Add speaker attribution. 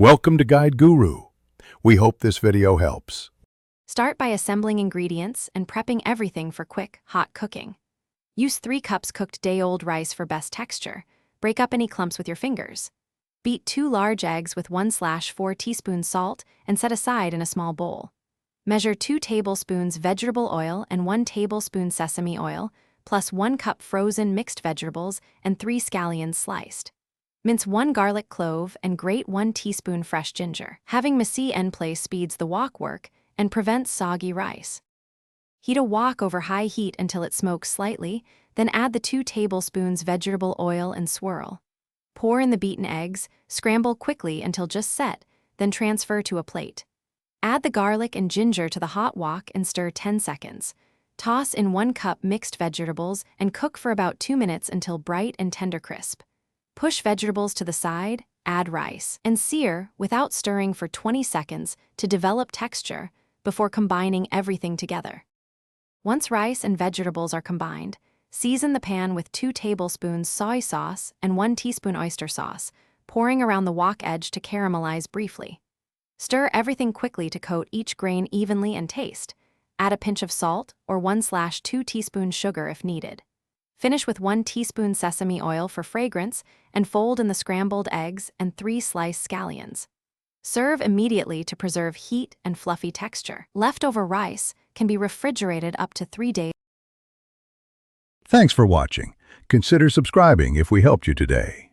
Speaker 1: Welcome to Guide Guru. We hope this video helps.
Speaker 2: Start by assembling ingredients and prepping everything for quick, hot cooking. Use 3 cups cooked day-old rice for best texture. Break up any clumps with your fingers. Beat 2 large eggs with 1/4 teaspoons salt and set aside in a small bowl. Measure 2 tablespoons vegetable oil and 1 tablespoon sesame oil, plus 1 cup frozen mixed vegetables and 3 scallions sliced. Mince 1 garlic clove and grate 1 teaspoon fresh ginger. Having messy en place speeds the wok work and prevents soggy rice. Heat a wok over high heat until it smokes slightly, then add the 2 tablespoons vegetable oil and swirl. Pour in the beaten eggs, scramble quickly until just set, then transfer to a plate. Add the garlic and ginger to the hot wok and stir 10 seconds. Toss in 1 cup mixed vegetables and cook for about 2 minutes until bright and tender crisp. Push vegetables to the side, add rice, and sear without stirring for 20 seconds to develop texture before combining everything together. Once rice and vegetables are combined, season the pan with 2 tablespoons soy sauce and 1 teaspoon oyster sauce, pouring around the wok edge to caramelize briefly. Stir everything quickly to coat each grain evenly and taste. Add a pinch of salt or 1/2 teaspoons sugar if needed. Finish with 1 teaspoon sesame oil for fragrance and fold in the scrambled eggs and 3 sliced scallions. Serve immediately to preserve heat and fluffy texture. Leftover rice can be refrigerated up to 3 days.
Speaker 1: Thanks for watching. Consider subscribing if we helped you today.